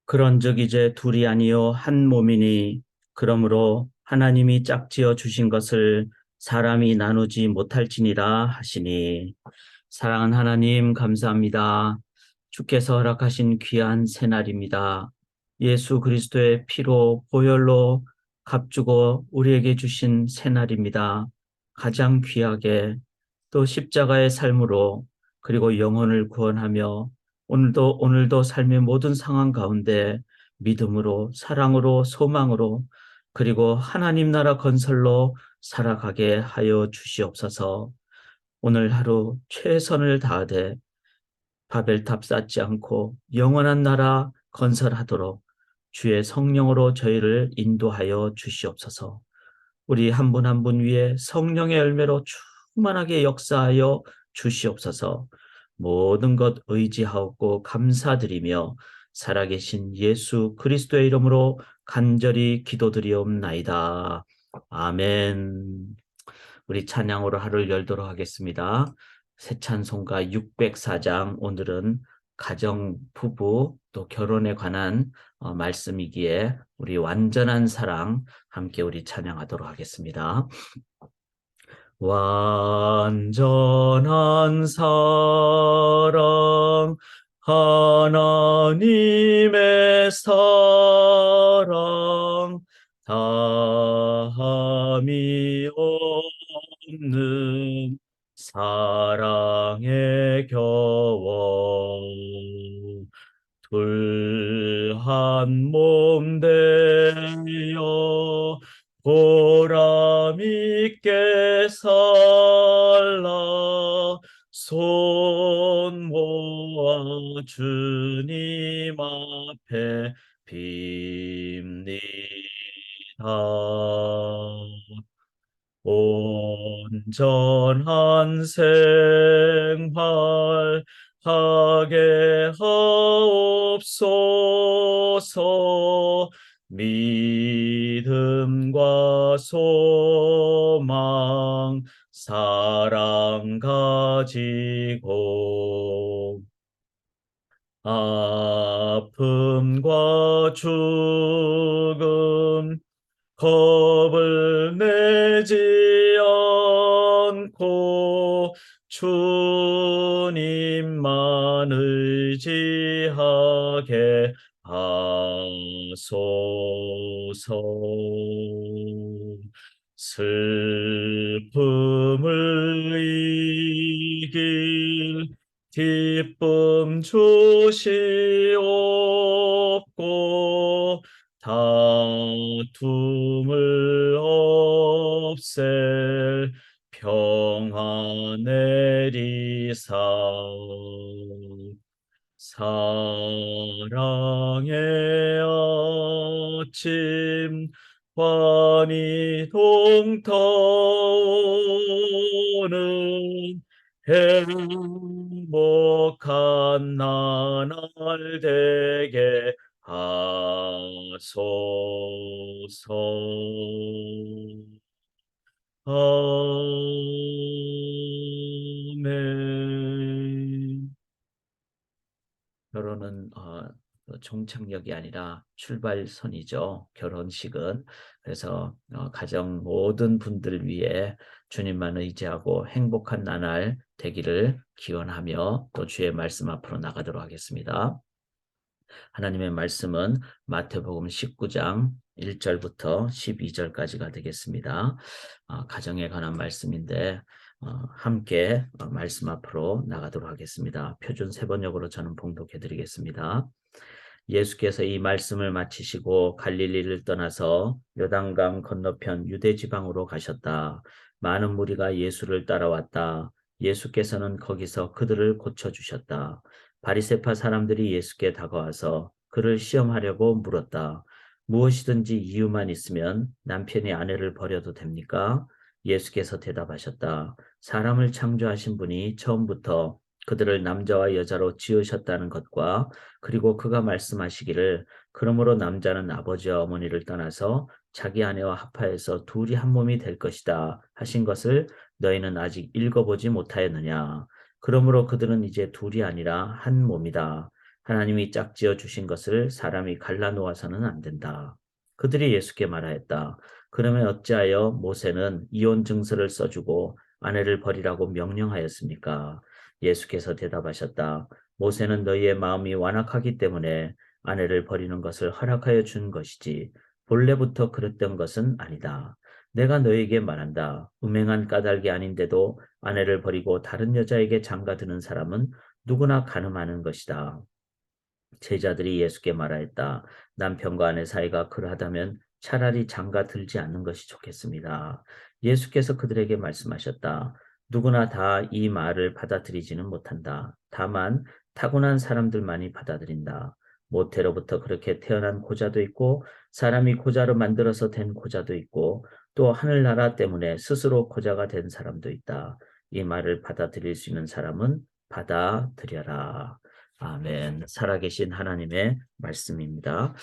그런즉 이제 둘이 아니요 한 몸이니 그러므로 하나님이 짝지어 주신 것을 사람이 나누지 못할지니라 하시니. 사랑하는 하나님 감사합니다. 주께서 허락하신 귀한 새날입니다. 예수 그리스도의 피로 보혈로 값주고 우리에게 주신 새날입니다. 가장 귀하게 또 십자가의 삶으로 그리고 영혼을 구원하며 오늘도 삶의 모든 상황 가운데 믿음으로 사랑으로 소망으로 그리고 하나님 나라 건설로 살아가게 하여 주시옵소서. 오늘 하루 최선을 다하되 바벨탑 쌓지 않고 영원한 나라 건설하도록 주의 성령으로 저희를 인도하여 주시옵소서. 우리 한 분 한 분 위에 성령의 열매로 충만하게 역사하여 주시옵소서. 모든 것 의지하옵고 감사드리며 살아계신 예수 그리스도의 이름으로 간절히 기도드리옵나이다. 아멘. 우리 찬양으로 하루를 열도록 하겠습니다. 새 찬송가 604장, 오늘은 가정, 부부, 또 결혼에 관한 말씀이기에 우리 완전한 사랑 함께 우리 찬양하도록 하겠습니다. 완전한 사랑, 하나님의 사랑, 다함이 없는 사랑의 겨워 둘 한 몸 되어 보람 있게 살라 손 모아 주님 앞에 빕니다. 온전한 생활 하게 하옵소서. 믿음과 소망 사랑 가지고 아픔과 죽음 겁을 내지 않고 주님만 의지하게 하소서. 슬픔을 이길 기쁨 주시옵고 다툼을 없앨 평안 내리사 사랑의 아침 환히 동터오는 행복한 나날 되게 하소서. 아멘. 결혼은 종착역이 아니라 출발선이죠. 결혼식은. 그래서 가정 모든 분들 위해 주님만 의지하고 행복한 나날 되기를 기원하며 또 주의 말씀 앞으로 나가도록 하겠습니다. 하나님의 말씀은 마태복음 19장 1절부터 12절까지가 되겠습니다. 가정에 관한 말씀인데 함께 말씀 앞으로 나가도록 하겠습니다. 표준 세번역으로 저는 봉독해 드리겠습니다. 예수께서 이 말씀을 마치시고 갈릴리를 떠나서 요단강 건너편 유대 지방으로 가셨다. 많은 무리가 예수를 따라왔다. 예수께서는 거기서 그들을 고쳐주셨다. 바리새파 사람들이 예수께 다가와서 그를 시험하려고 물었다. 무엇이든지 이유만 있으면 남편이 아내를 버려도 됩니까? 예수께서 대답하셨다. 사람을 창조하신 분이 처음부터 그들을 남자와 여자로 지으셨다는 것과 그리고 그가 말씀하시기를 그러므로 남자는 아버지와 어머니를 떠나서 자기 아내와 합하여서 둘이 한 몸이 될 것이다 하신 것을 너희는 아직 읽어보지 못하였느냐? 그러므로 그들은 이제 둘이 아니라 한 몸이다. 하나님이 짝지어 주신 것을 사람이 갈라놓아서는 안 된다. 그들이 예수께 말하였다. 그러면 어찌하여 모세는 이혼 증서를 써주고 아내를 버리라고 명령하였습니까? 예수께서 대답하셨다. 모세는 너희의 마음이 완악하기 때문에 아내를 버리는 것을 허락하여 준 것이지 본래부터 그랬던 것은 아니다. 내가 너희에게 말한다. 음행한 까닭이 아닌데도 아내를 버리고 다른 여자에게 장가드는 사람은 누구나 간음하는 것이다. 제자들이 예수께 말하였다. 남편과 아내 사이가 그러하다면 차라리 장가 들지 않는 것이 좋겠습니다. 예수께서 그들에게 말씀하셨다. 누구나 다 이 말을 받아들이지는 못한다. 다만 타고난 사람들만이 받아들인다. 모태로부터 그렇게 태어난 고자도 있고 사람이 고자로 만들어서 된 고자도 있고 또 하늘나라 때문에 스스로 고자가 된 사람도 있다. 이 말을 받아들일 수 있는 사람은 받아들여라. 아멘. 살아계신 하나님의 말씀입니다.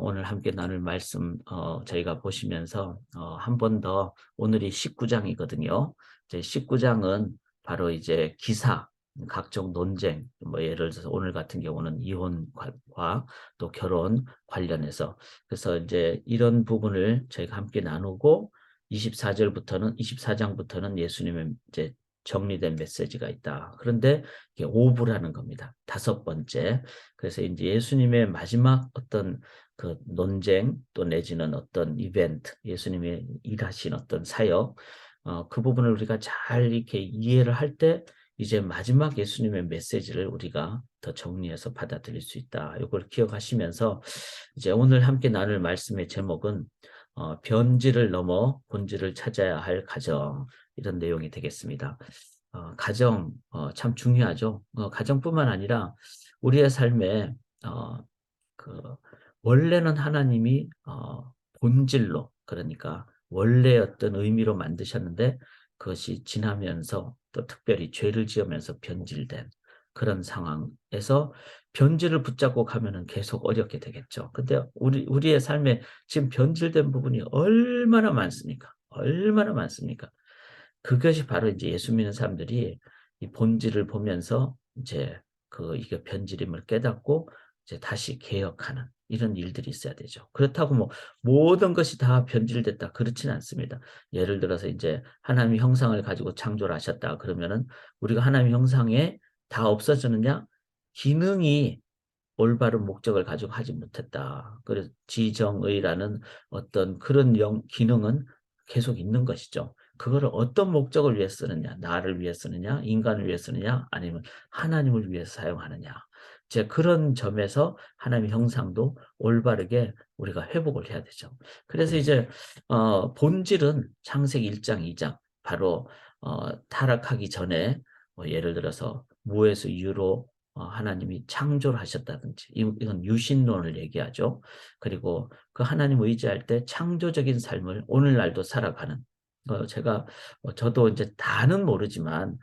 오늘 함께 나눌 말씀 저희가 보시면서 한 번 더 오늘이 19장이거든요. 이제 19장은 바로 이제 기사, 각종 논쟁, 뭐 예를 들어서 오늘 같은 경우는 이혼과 또 결혼 관련해서 그래서 이제 이런 부분을 저희가 함께 나누고 24장부터는 예수님의 이제 정리된 메시지가 있다. 그런데 이게 오부라는 겁니다. 다섯 번째. 그래서 이제 예수님의 마지막 어떤 그 논쟁 또 내지는 어떤 이벤트, 예수님의 일하신 어떤 사역, 그 부분을 우리가 잘 이렇게 이해를 할 때 이제 마지막 예수님의 메시지를 우리가 더 정리해서 받아들일 수 있다. 이걸 기억하시면서 이제 오늘 함께 나눌 말씀의 제목은 변질을 넘어 본질을 찾아야 할 가정 이런 내용이 되겠습니다. 가정 참 중요하죠. 가정뿐만 아니라 우리의 삶에 그 원래는 하나님이 본질로 그러니까 원래 어떤 의미로 만드셨는데 그것이 지나면서 또 특별히 죄를 지으면서 변질된 그런 상황에서 변질을 붙잡고 가면은 계속 어렵게 되겠죠. 근데 우리의 삶에 지금 변질된 부분이 얼마나 많습니까? 얼마나 많습니까? 그것이 바로 이제 예수 믿는 사람들이 이 본질을 보면서 이제 이게 변질임을 깨닫고 이제 다시 개혁하는 이런 일들이 있어야 되죠. 그렇다고 뭐 모든 것이 다 변질됐다 그렇지는 않습니다. 예를 들어서 이제 하나님의 형상을 가지고 창조를 하셨다 그러면은 우리가 하나님의 형상에 다 없어지느냐? 기능이 올바른 목적을 가지고 하지 못했다. 그래서 지정의라는 어떤 그런 기능은 계속 있는 것이죠. 그거를 어떤 목적을 위해 쓰느냐, 나를 위해 쓰느냐, 인간을 위해 쓰느냐, 아니면 하나님을 위해 사용하느냐. 이제 그런 점에서 하나님의 형상도 올바르게 우리가 회복을 해야 되죠. 그래서 이제 본질은 창세기 1장, 2장 바로 타락하기 전에 뭐 예를 들어서 무에서 유로 하나님이 창조를 하셨다든지 이건 유신론을 얘기하죠. 그리고 그 하나님 의지할 때 창조적인 삶을 오늘날도 살아가는 제가 저도 이제 다는 모르지만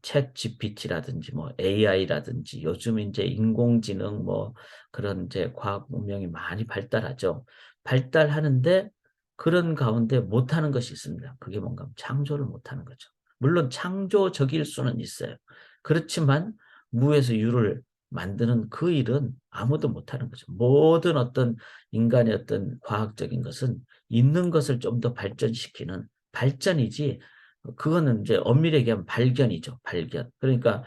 챗 GPT라든지 뭐 AI라든지 요즘 이제 인공지능 뭐 그런 이제 과학 문명이 많이 발달하죠. 발달하는데 그런 가운데 못하는 것이 있습니다. 그게 뭔가 창조를 못하는 거죠. 물론 창조적일 수는 있어요. 그렇지만 무에서 유를 만드는 그 일은 아무도 못하는 거죠. 모든 어떤 인간의 어떤 과학적인 것은 있는 것을 좀 더 발전시키는 발전이지 그거는 이제 엄밀히 얘기하면 발견이죠. 발견. 그러니까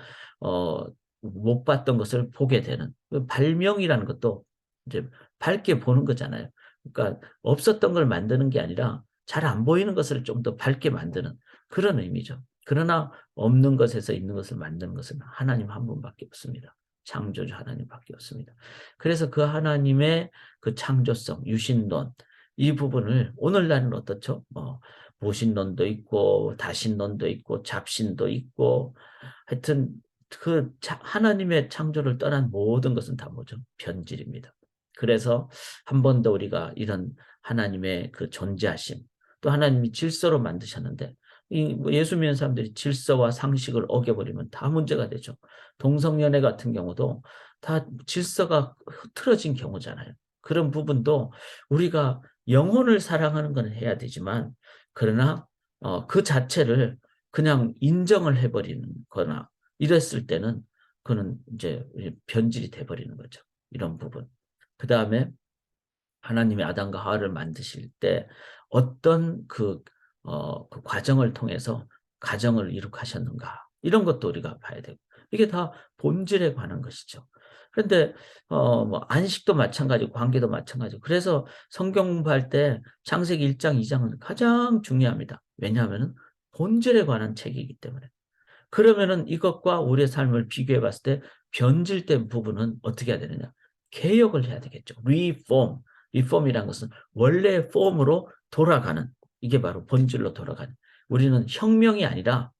못 봤던 것을 보게 되는 그 발명이라는 것도 이제 밝게 보는 거잖아요. 그러니까 없었던 걸 만드는 게 아니라 잘 안 보이는 것을 좀 더 밝게 만드는 그런 의미죠. 그러나 없는 것에서 있는 것을 만드는 것은 하나님 한 분밖에 없습니다. 창조주 하나님밖에 없습니다. 그래서 그 하나님의 그 창조성, 유신론 이 부분을 오늘날은 어떻죠? 모신론도 있고 다신론도 있고 잡신도 있고 하여튼 그 하나님의 창조를 떠난 모든 것은 다 뭐죠? 변질입니다. 그래서 한 번 더 우리가 이런 하나님의 그 존재하심 또 하나님이 질서로 만드셨는데 예수 믿는 사람들이 질서와 상식을 어겨버리면 다 문제가 되죠. 동성연애 같은 경우도 다 질서가 흐트러진 경우잖아요. 그런 부분도 우리가 영혼을 사랑하는 건 해야 되지만 그러나 그 자체를 그냥 인정을 해버리는 거나 이랬을 때는 그는 이제 변질이 돼버리는 거죠. 이런 부분. 그 다음에 하나님이 아담과 하와를 만드실 때 어떤 그 과정을 통해서 가정을 이룩하셨는가. 이런 것도 우리가 봐야 되고. 이게 다 본질에 관한 것이죠. 그런데 뭐 안식도 마찬가지고 관계도 마찬가지고. 그래서 성경 공부할 때 창세기 1장, 2장은 가장 중요합니다. 왜냐하면 본질에 관한 책이기 때문에. 그러면은 이것과 우리의 삶을 비교해 봤을 때 변질된 부분은 어떻게 해야 되느냐? 개혁을 해야 되겠죠. 리폼. 리폼이라는 것은 원래의 폼으로 돌아가는, 이게 바로 본질로 돌아가는. 우리는 혁명이 아니라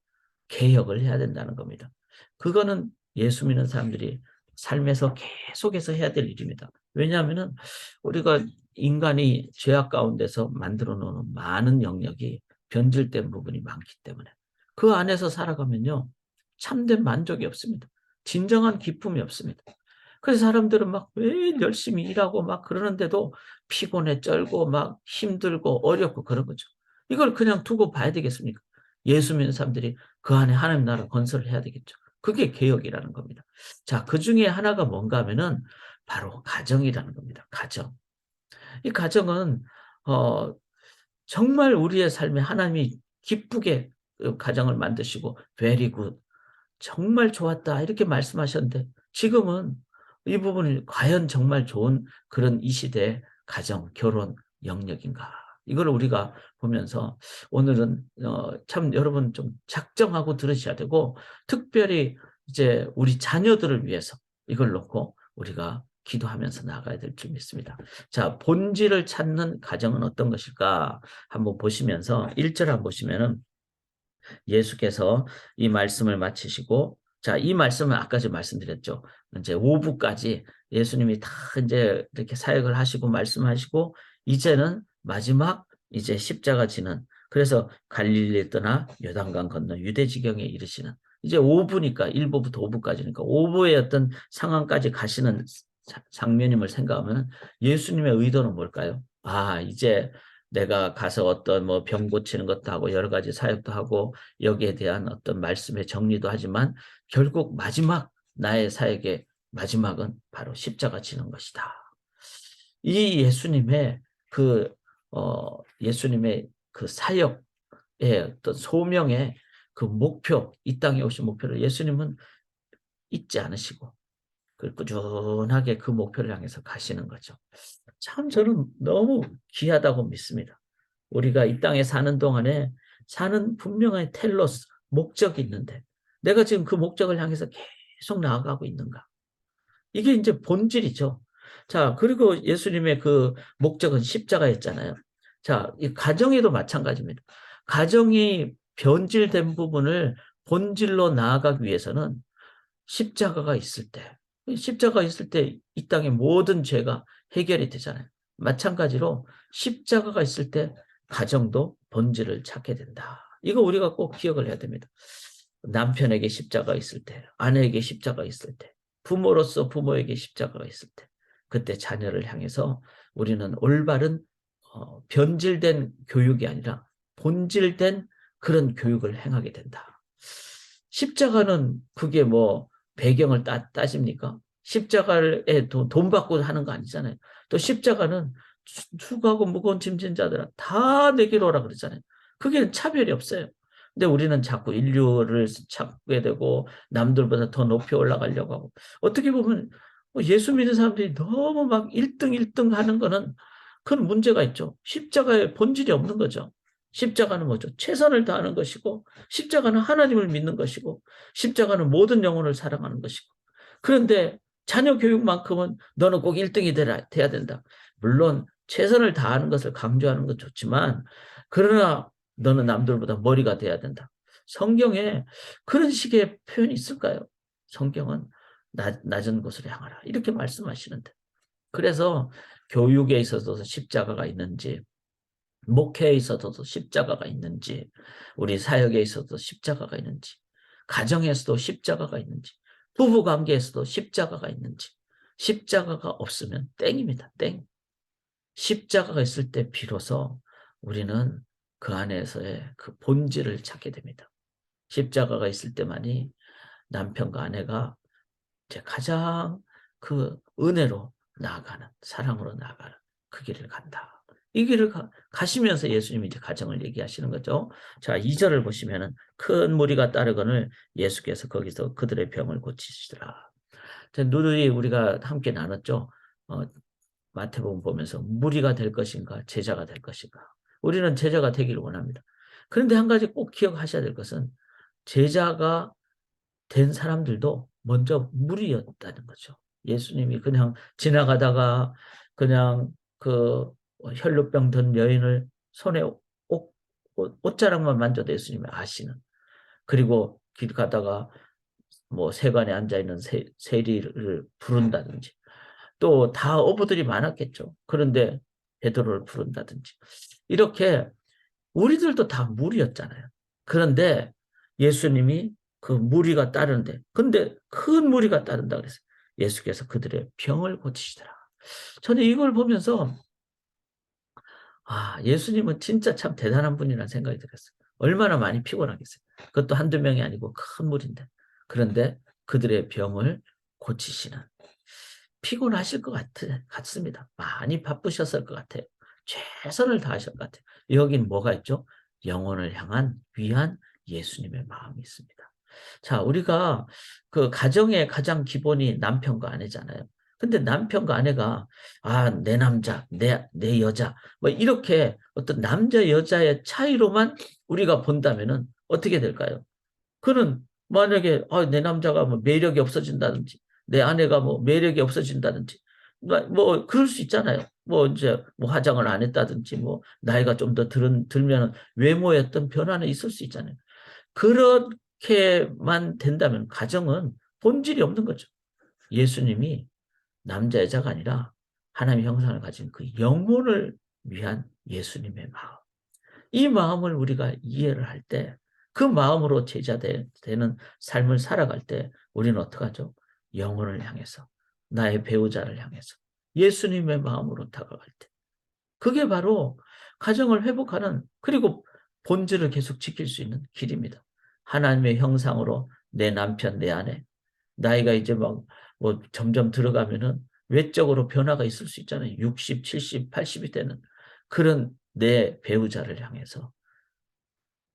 개혁을 해야 된다는 겁니다. 그거는 예수 믿는 사람들이 삶에서 계속해서 해야 될 일입니다. 왜냐하면은 우리가 인간이 죄악 가운데서 만들어 놓은 많은 영역이 변질된 부분이 많기 때문에 그 안에서 살아가면요, 참된 만족이 없습니다. 진정한 기쁨이 없습니다. 그래서 사람들은 막 매일 열심히 일하고 막 그러는데도 피곤해 쩔고 막 힘들고 어렵고 그런 거죠. 이걸 그냥 두고 봐야 되겠습니까? 예수 믿는 사람들이 그 안에 하나님 나라 건설을 해야 되겠죠. 그게 개혁이라는 겁니다. 자, 그 중에 하나가 뭔가 하면은 바로 가정이라는 겁니다. 가정. 이 가정은 어, 정말 우리의 삶에 하나님이 기쁘게 그 가정을 만드시고 very good, 정말 좋았다 이렇게 말씀하셨는데 지금은 이 부분이 과연 정말 좋은 그런 이 시대의 가정, 결혼 영역인가? 이걸 우리가 보면서 오늘은 참 여러분 좀 작정하고 들으셔야 되고 특별히 이제 우리 자녀들을 위해서 이걸 놓고 우리가 기도하면서 나가야 될 줄 믿습니다. 자, 본질을 찾는 가정은 어떤 것일까? 한번 보시면서 1절 한번 보시면은 예수께서 이 말씀을 마치시고, 자, 이 말씀은 아까 좀 말씀드렸죠. 이제 오후까지 예수님이 다 이제 이렇게 사역을 하시고 말씀하시고, 이제는 마지막 이제 십자가 지는, 그래서 갈릴리 떠나 요단강 건너 유대 지경에 이르시는, 이제 오후니까 1부부터 오후까지니까 오후의 어떤 상황까지 가시는 장면임을 생각하면 예수님의 의도는 뭘까요? 아, 이제 내가 가서 어떤 뭐 병 고치는 것도 하고 여러 가지 사역도 하고 여기에 대한 어떤 말씀의 정리도 하지만 결국 마지막 나의 사역의 마지막은 바로 십자가 지는 것이다. 이 예수님의 그 예수님의 그 사역의 어떤 소명의 그 목표, 이 땅에 오신 목표를 예수님은 잊지 않으시고 그 꾸준하게 그 목표를 향해서 가시는 거죠. 참 저는 너무 귀하다고 믿습니다. 우리가 이 땅에 사는 동안에 사는 분명한 텔로스, 목적이 있는데 내가 지금 그 목적을 향해서 계속 나아가고 있는가? 이게 이제 본질이죠. 자, 그리고 예수님의 그 목적은 십자가였잖아요. 자, 이 가정에도 마찬가지입니다. 가정이 변질된 부분을 본질로 나아가기 위해서는 십자가가 있을 때, 십자가 있을 때 이 땅의 모든 죄가 해결이 되잖아요. 마찬가지로 십자가가 있을 때 가정도 본질을 찾게 된다. 이거 우리가 꼭 기억을 해야 됩니다. 남편에게 십자가 있을 때, 아내에게 십자가 있을 때, 부모로서 부모에게 십자가가 있을 때, 그때 자녀를 향해서 우리는 올바른 변질된 교육이 아니라 본질된 그런 교육을 행하게 된다. 십자가는 그게 뭐 배경을 따집니까? 십자가에 돈 받고 하는 거 아니잖아요. 또 십자가는 수고하고 무거운 짐진 자들아 다 내게로 오라 그러잖아요. 그게 차별이 없어요. 근데 우리는 자꾸 인류를 찾게 되고 남들보다 더 높이 올라가려고 하고 어떻게 보면 예수 믿는 사람들이 너무 막 1등 1등 하는 거는 그건 문제가 있죠. 십자가에 본질이 없는 거죠. 십자가는 뭐죠? 최선을 다하는 것이고 십자가는 하나님을 믿는 것이고 십자가는 모든 영혼을 사랑하는 것이고 그런데 자녀 교육만큼은 너는 꼭 1등이 돼야 된다. 물론 최선을 다하는 것을 강조하는 건 좋지만 그러나 너는 남들보다 머리가 돼야 된다. 성경에 그런 식의 표현이 있을까요? 성경은 낮은 곳을 향하라 이렇게 말씀하시는데 그래서 교육에 있어서 십자가가 있는지 목회에 있어서도 십자가가 있는지 우리 사역에 있어도 십자가가 있는지 가정에서도 십자가가 있는지 부부 관계에서도 십자가가 있는지 십자가가 없으면 땡입니다. 땡. 십자가가 있을 때 비로소 우리는 그 안에서의 그 본질을 찾게 됩니다. 십자가가 있을 때만이 남편과 아내가 이제 가장 그 은혜로 나아가는, 사랑으로 나아가는 그 길을 간다. 이 길을 가시면서 예수님이 이제 가정을 얘기하시는 거죠. 자, 2절을 보시면은 큰 무리가 따르거늘 예수께서 거기서 그들의 병을 고치시더라. 누누이 우리가 함께 나눴죠. 어, 마태복음 보면서 무리가 될 것인가, 제자가 될 것인가. 우리는 제자가 되기를 원합니다. 그런데 한 가지 꼭 기억하셔야 될 것은 제자가 된 사람들도 먼저 무리였다는 거죠. 예수님이 그냥 지나가다가 그냥 그 혈루병 든 여인을 손에 옷자락만 만져도 예수님이 아시는. 그리고 길 가다가 뭐 세관에 앉아 있는 세리를 부른다든지 또 다 어부들이 많았겠죠. 그런데 베드로를 부른다든지 이렇게 우리들도 다 무리였잖아요. 그런데 예수님이 그 무리가 따르는데 근데 큰 무리가 따른다 그랬어요. 예수께서 그들의 병을 고치시더라. 저는 이걸 보면서 예수님은 진짜 참 대단한 분이라는 생각이 들었어요. 얼마나 많이 피곤하겠어요. 그것도 한두 명이 아니고 큰 무리인데. 그런데 그들의 병을 고치시는. 피곤하실 것 같습니다. 많이 바쁘셨을 것 같아요. 최선을 다하실 것 같아요. 여긴 뭐가 있죠? 영혼을 향한 위한 예수님의 마음이 있습니다. 자, 우리가 그 가정의 가장 기본이 남편과 아내잖아요. 근데 남편과 아내가 내 남자, 내 여자 뭐 이렇게 어떤 남자 여자의 차이로만 우리가 본다면은 어떻게 될까요? 그는 만약에 내 남자가 뭐 매력이 없어진다든지 내 아내가 뭐 매력이 없어진다든지 뭐 그럴 수 있잖아요. 뭐 이제 뭐 화장을 안 했다든지 뭐 나이가 좀 더 들면 외모에 어떤 변화는 있을 수 있잖아요. 그렇게만 된다면 가정은 본질이 없는 거죠. 예수님이 남자 여자가 아니라 하나님의 형상을 가진 그 영혼을 위한 예수님의 마음. 이 마음을 우리가 이해를 할 때, 그 마음으로 제자 되는 삶을 살아갈 때 우리는 어떡하죠? 영혼을 향해서, 나의 배우자를 향해서, 예수님의 마음으로 다가갈 때. 그게 바로 가정을 회복하는, 그리고 본질을 계속 지킬 수 있는 길입니다. 하나님의 형상으로 내 남편, 내 아내, 나이가 이제 뭐 점점 들어가면은 외적으로 변화가 있을 수 있잖아요. 60, 70, 80이 되는 그런 내 배우자를 향해서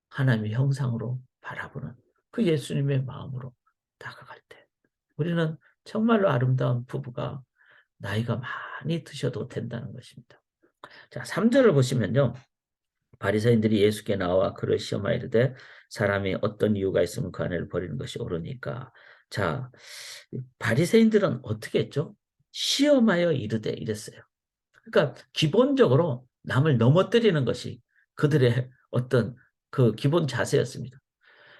하나님의 형상으로 바라보는 그 예수님의 마음으로 다가갈 때 우리는 정말로 아름다운 부부가 나이가 많이 드셔도 된다는 것입니다. 자, 3절을 보시면요. 바리새인들이 예수께 나와 그를 시험하여 이르되 사람이 어떤 이유가 있으면 그 아내를 버리는 것이 옳으니까. 자, 바리새인들은 어떻게 했죠? 시험하여 이르되 이랬어요. 그러니까 기본적으로 남을 넘어뜨리는 것이 그들의 어떤 그 기본 자세였습니다.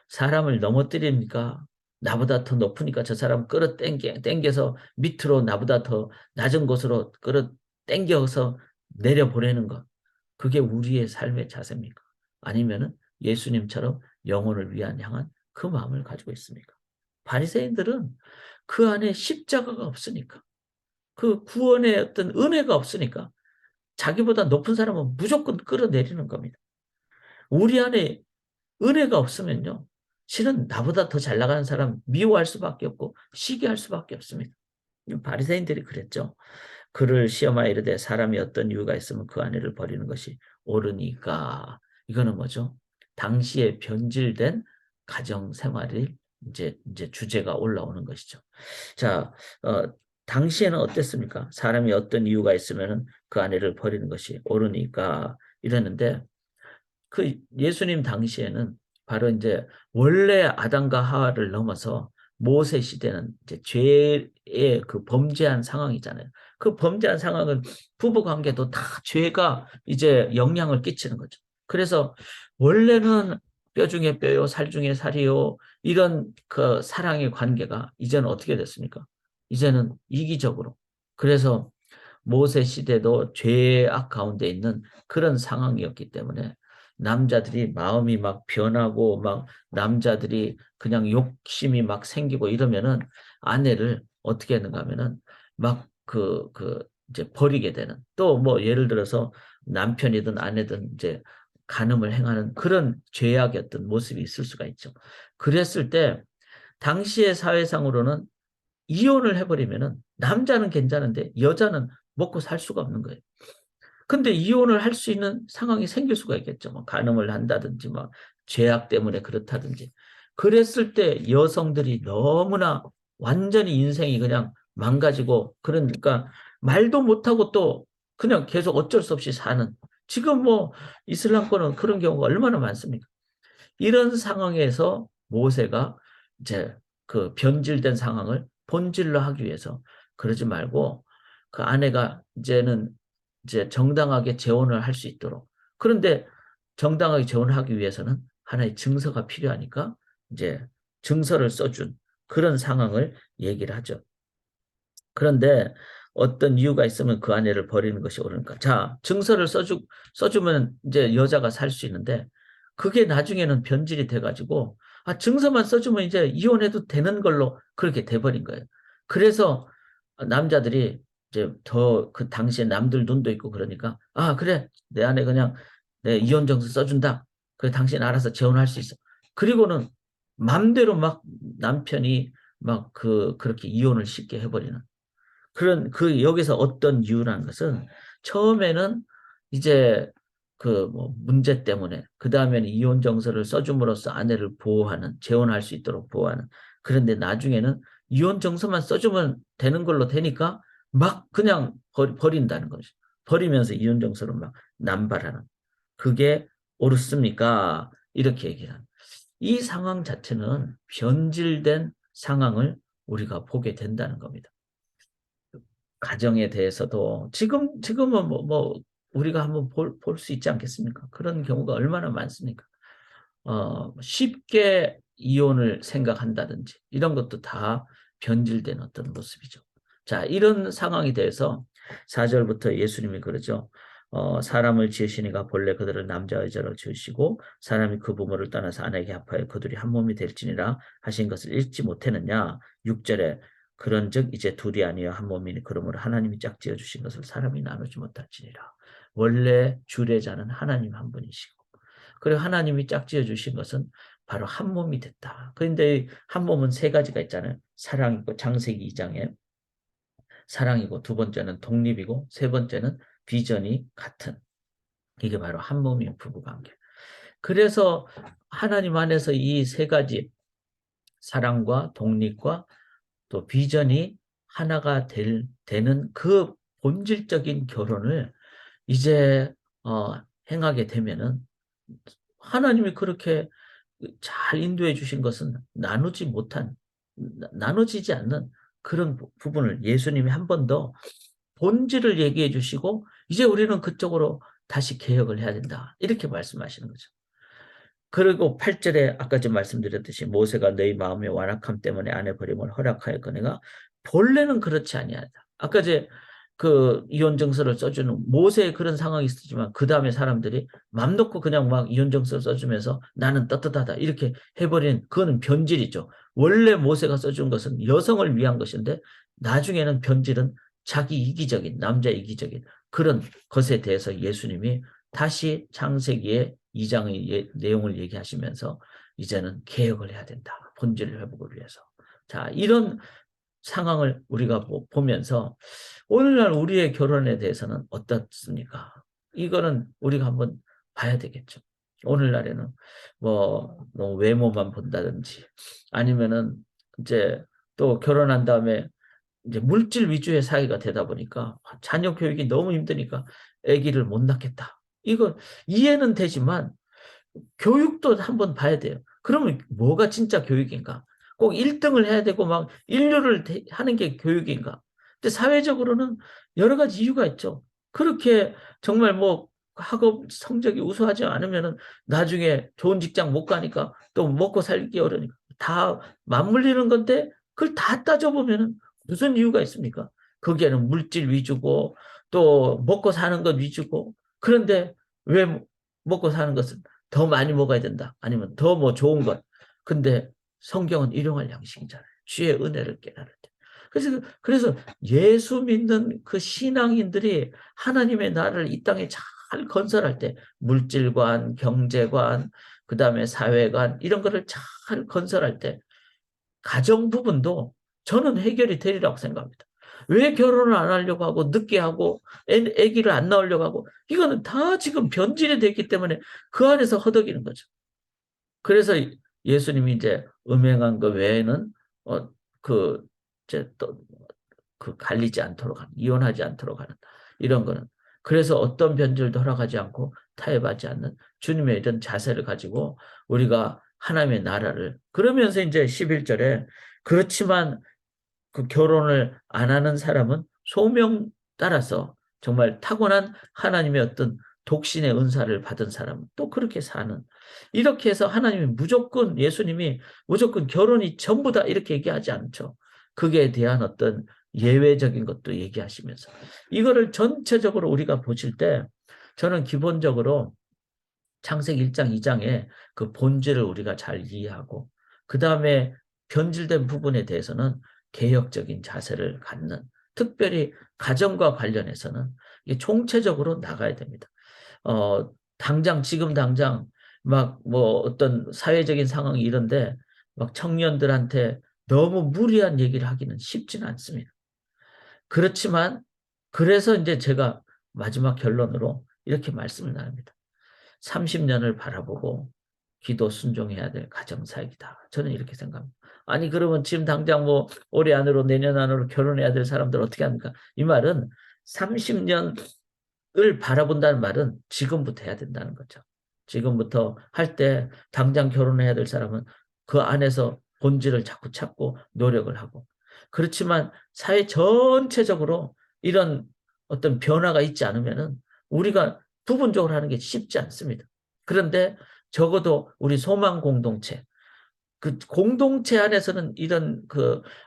사람을 넘어뜨립니까? 나보다 더 높으니까 저 사람 땡겨서 밑으로 나보다 더 낮은 곳으로 땡겨서 내려보내는 것. 그게 우리의 삶의 자세입니까? 아니면은 예수님처럼 영혼을 위한 향한 그 마음을 가지고 있습니까? 바리새인들은 그 안에 십자가가 없으니까 그 구원의 어떤 은혜가 없으니까 자기보다 높은 사람은 무조건 끌어내리는 겁니다. 우리 안에 은혜가 없으면요. 실은 나보다 더 잘 나가는 사람 미워할 수밖에 없고 시기할 수밖에 없습니다. 바리새인들이 그랬죠. 그를 시험하여 이르되 사람이 어떤 이유가 있으면 그 아내를 버리는 것이 옳으니까. 이거는 뭐죠? 당시에 변질된 가정 생활이 이제 주제가 올라오는 것이죠. 자, 당시에는 어땠습니까? 사람이 어떤 이유가 있으면 그 아내를 버리는 것이 옳으니까 이랬는데 그 예수님 당시에는 바로 이제 원래 아담과 하와를 넘어서 모세 시대는 이제 죄의 그 범죄한 상황이잖아요. 그 범죄한 상황은 부부 관계도 다 죄가 이제 영향을 끼치는 거죠. 그래서 원래는 뼈 중에 뼈요, 살 중에 살이요, 이런 그 사랑의 관계가 이제는 어떻게 됐습니까? 이제는 이기적으로. 그래서 모세 시대도 죄악 가운데 있는 그런 상황이었기 때문에 남자들이 마음이 막 변하고 막 남자들이 그냥 욕심이 막 생기고 이러면은 아내를 어떻게 했는가 하면은 막 이제 버리게 되는 또 뭐 예를 들어서 남편이든 아내든 이제 간음을 행하는 그런 죄악의 어떤 모습이 있을 수가 있죠. 그랬을 때 당시의 사회상으로는 이혼을 해버리면은 남자는 괜찮은데 여자는 먹고 살 수가 없는 거예요. 근데 이혼을 할 수 있는 상황이 생길 수가 있겠죠. 뭐 간음을 한다든지, 뭐 죄악 때문에 그렇다든지. 그랬을 때 여성들이 너무나 완전히 인생이 그냥 망가지고, 그러니까 말도 못하고 또 그냥 계속 어쩔 수 없이 사는. 지금 뭐 이슬람권은 그런 경우가 얼마나 많습니까? 이런 상황에서 모세가 이제 그 변질된 상황을 본질로 하기 위해서 그러지 말고, 그 아내가 이제는 이제 정당하게 재혼을 할 수 있도록. 그런데 정당하게 재혼을 하기 위해서는 하나의 증서가 필요하니까 이제 증서를 써준 그런 상황을 얘기를 하죠. 그런데 어떤 이유가 있으면 그 아내를 버리는 것이 옳으니까. 자, 증서를 써주면 이제 여자가 살 수 있는데, 그게 나중에는 변질이 돼가지고, 아, 증서만 써주면 이제 이혼해도 되는 걸로 그렇게 돼버린 거예요. 그래서 남자들이 이제 더 그 당시에 남들 눈도 있고 그러니까, 아, 그래. 내 아내 그냥 내 이혼 증서 써준다. 그래, 당신 알아서 재혼할 수 있어. 그리고는 맘대로 막 남편이 막 그렇게 이혼을 쉽게 해버리는. 여기서 어떤 이유라는 것은, 처음에는 이제 그 뭐 문제 때문에, 그 다음에는 이혼 정서를 써줌으로써 아내를 보호하는, 재혼할 수 있도록 보호하는. 그런데 나중에는 이혼 정서만 써주면 되는 걸로 되니까 막 그냥 버린다는 거죠. 버리면서 이혼 정서를 막 남발하는. 그게 옳습니까? 이렇게 얘기하는. 이 상황 자체는 변질된 상황을 우리가 보게 된다는 겁니다. 가정에 대해서도 지금은 우리가 한번 볼 수 있지 않겠습니까? 그런 경우가 얼마나 많습니까? 쉽게 이혼을 생각한다든지 이런 것도 다 변질된 어떤 모습이죠. 자, 이런 상황에 대해서 4절부터 예수님이 그러죠. 사람을 지으시니가 본래 그들을 남자 여자로 지으시고 사람이 그 부모를 떠나서 아내에게 합하여 그들이 한 몸이 될지니라 하신 것을 읽지 못했느냐. 6절에 그런즉 이제 둘이 아니여 한 몸이니 그러므로 하나님이 짝지어 주신 것을 사람이 나누지 못할지니라. 원래 주례자는 하나님 한 분이시고, 그리고 하나님이 짝지어 주신 것은 바로 한 몸이 됐다. 그런데 한 몸은 세 가지가 있잖아요. 사랑이고, 창세기 2장에 사랑이고, 두 번째는 독립이고, 세 번째는 비전이 같은. 이게 바로 한 몸인 부부관계. 그래서 하나님 안에서 이 세 가지, 사랑과 독립과 또 비전이 하나가 되는 그 본질적인 결혼을 이제 행하게 되면은, 하나님이 그렇게 잘 인도해 주신 것은 나눠지지 않는 그런 부분을 예수님이 한 번 더 본질을 얘기해 주시고, 이제 우리는 그쪽으로 다시 개혁을 해야 된다. 이렇게 말씀하시는 거죠. 그리고 8절에 아까 좀 말씀드렸듯이 모세가 너희 마음의 완악함 때문에 아내 버림을 허락하였거니와 본래는 그렇지 아니하다. 아까 이제 그 이혼 증서를 써주는 모세의 그런 상황이 있었지만, 그 다음에 사람들이 맘 놓고 그냥 막 이혼 증서를 써주면서 나는 떳떳하다 이렇게 해버린, 그거는 변질이죠. 원래 모세가 써준 것은 여성을 위한 것인데, 나중에는 변질은 자기 이기적인, 남자 이기적인 그런 것에 대해서 예수님이 다시 창세기의 2장의 내용을 얘기하시면서 이제는 개혁을 해야 된다. 본질 회복을 위해서. 자, 이런 상황을 우리가 보면서 오늘날 우리의 결혼에 대해서는 어떻습니까? 이거는 우리가 한번 봐야 되겠죠. 오늘날에는 뭐 외모만 본다든지, 아니면은 이제 또 결혼한 다음에 이제 물질 위주의 사회가 되다 보니까 자녀 교육이 너무 힘드니까 아기를 못 낳겠다. 이거 이해는 되지만 교육도 한번 봐야 돼요. 그러면 뭐가 진짜 교육인가? 꼭 1등을 해야 되고 막 인류를 하는 게 교육인가? 근데 사회적으로는 여러 가지 이유가 있죠. 그렇게 정말 뭐 학업 성적이 우수하지 않으면은 나중에 좋은 직장 못 가니까 또 먹고 살기 어려우니까 다 맞물리는 건데, 그걸 다 따져보면은 무슨 이유가 있습니까? 거기에는 물질 위주고 또 먹고 사는 것 위주고. 그런데 왜 먹고 사는 것은 더 많이 먹어야 된다, 아니면 더 뭐 좋은 것. 근데 성경은 일용할 양식이잖아요. 주의 은혜를 깨달을 때. 그래서 예수 믿는 그 신앙인들이 하나님의 나라를 이 땅에 잘 건설할 때, 물질관, 경제관, 그 다음에 사회관, 이런 거를 잘 건설할 때 가정 부분도 저는 해결이 되리라고 생각합니다. 왜 결혼을 안 하려고 하고 늦게 하고 아기를 안 낳으려고 하고 이거는 다 지금 변질이 됐기 때문에 그 안에서 허덕이는 거죠. 그래서 예수님이 이제 음행한 것 외에는 그 이제 또 그 갈리지 않도록 하는, 이혼하지 않도록 하는 이런 거는, 그래서 어떤 변질도 허락하지 않고 타협하지 않는 주님의 이런 자세를 가지고 우리가 하나님의 나라를, 그러면서 이제 11절에 그렇지만 그 결혼을 안 하는 사람은 소명 따라서 정말 타고난 하나님의 어떤 독신의 은사를 받은 사람은 또 그렇게 사는, 이렇게 해서 하나님이 무조건, 예수님이 무조건 결혼이 전부다 이렇게 얘기하지 않죠. 그게 대한 어떤 예외적인 것도 얘기하시면서 이거를 전체적으로 우리가 보실 때 저는 기본적으로 창세기 1장, 2장의 그 본질을 우리가 잘 이해하고 그 다음에 변질된 부분에 대해서는 개혁적인 자세를 갖는, 특별히 가정과 관련해서는 이게 총체적으로 나가야 됩니다. 지금 당장 막 뭐 어떤 사회적인 상황이 이런데 막 청년들한테 너무 무리한 얘기를 하기는 쉽지는 않습니다. 그렇지만 그래서 이제 제가 마지막 결론으로 이렇게 말씀을 나눕니다. 30년을 바라보고 기도 순종해야 될 가정사역이다. 저는 이렇게 생각합니다. 아니 그러면 지금 당장 뭐 올해 안으로 내년 안으로 결혼해야 될 사람들 어떻게 합니까? 이 말은 30년을 바라본다는 말은 지금부터 해야 된다는 거죠. 지금부터 할 때 당장 결혼해야 될 사람은 그 안에서 본질을 자꾸 찾고 노력을 하고, 그렇지만 사회 전체적으로 이런 어떤 변화가 있지 않으면은 우리가 부분적으로 하는 게 쉽지 않습니다. 그런데 적어도 우리 소망 공동체, 그 공동체 안에서는 이런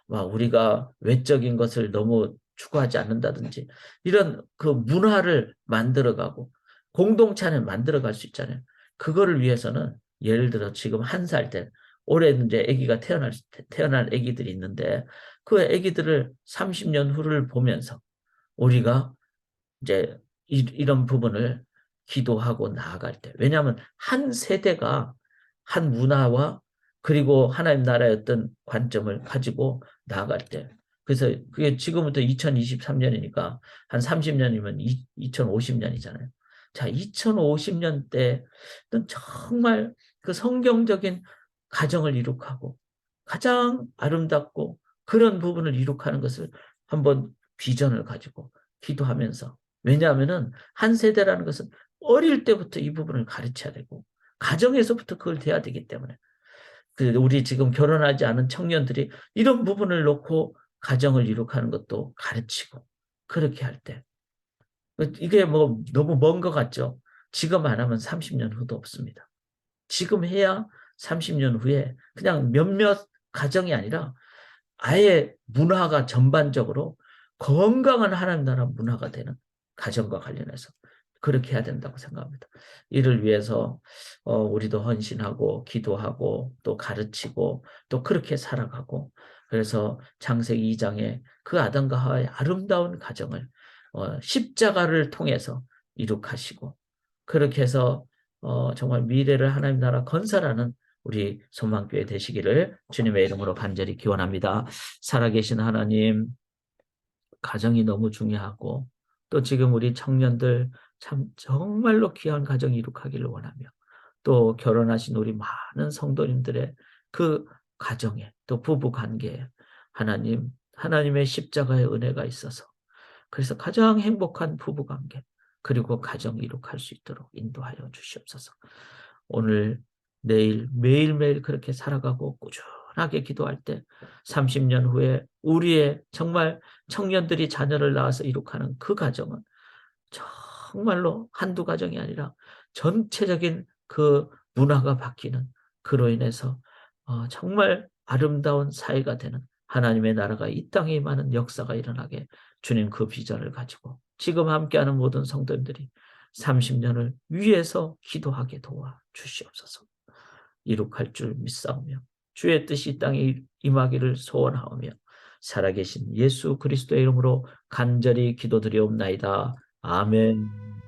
우리가 외적인 것을 너무 추구하지 않는다든지 이런 그 문화를 만들어가고 공동체 안에 만들어갈 수 있잖아요. 그거를 위해서는 예를 들어 지금 1살 된, 올해 이제 아기가 태어날 아기들이 있는데 그 아기들을 30년 후를 보면서 우리가 이제 이런 부분을 기도하고 나아갈 때, 왜냐하면 한 세대가 한 문화와 그리고 하나님 나라의 어떤 관점을 가지고 나아갈 때, 그래서 그게 지금부터 2023년이니까 한 30년이면 2050년이잖아요. 자, 2050년 때는 정말 그 성경적인 가정을 이룩하고 가장 아름답고 그런 부분을 이룩하는 것을 한번 비전을 가지고 기도하면서, 왜냐하면은 한 세대라는 것은 어릴 때부터 이 부분을 가르쳐야 되고 가정에서부터 그걸 돼야 되기 때문에 우리 지금 결혼하지 않은 청년들이 이런 부분을 놓고 가정을 이룩하는 것도 가르치고, 그렇게 할 때 이게 뭐 너무 먼 것 같죠. 지금 안 하면 30년 후도 없습니다. 지금 해야 30년 후에 그냥 몇몇 가정이 아니라 아예 문화가 전반적으로 건강한 하나님 나라 문화가 되는 가정과 관련해서 그렇게 해야 된다고 생각합니다. 이를 위해서 우리도 헌신하고 기도하고 또 가르치고 또 그렇게 살아가고, 그래서 창세기 2장에 그 아담과 하와의 아름다운 가정을 십자가를 통해서 이룩하시고, 그렇게 해서 정말 미래를 하나님 나라 건설하는 우리 소망교회 되시기를 주님의 이름으로 간절히 기원합니다. 살아계신 하나님, 가정이 너무 중요하고 또 지금 우리 청년들 참 정말로 귀한 가정 이룩하기를 원하며, 또 결혼하신 우리 많은 성도님들의 그 가정에 또 부부 관계에 하나님의 십자가의 은혜가 있어서 그래서 가장 행복한 부부 관계 그리고 가정 이룩할 수 있도록 인도하여 주시옵소서. 오늘 내일 매일매일 그렇게 살아가고 꾸준하게 기도할 때 30년 후에 우리의 정말 청년들이 자녀를 낳아서 이룩하는 그 가정은 정말로 한두 가정이 아니라 전체적인 그 문화가 바뀌는, 그로 인해서 정말 아름다운 사회가 되는 하나님의 나라가 이 땅에 임하는 역사가 일어나게 주님 그 비전을 가지고 지금 함께하는 모든 성도님들이 30년을 위해서 기도하게 도와 주시옵소서. 이룩할 줄 믿사오며 주의 뜻이 이 땅에 임하기를 소원하오며 살아계신 예수 그리스도의 이름으로 간절히 기도드리옵나이다. 아멘.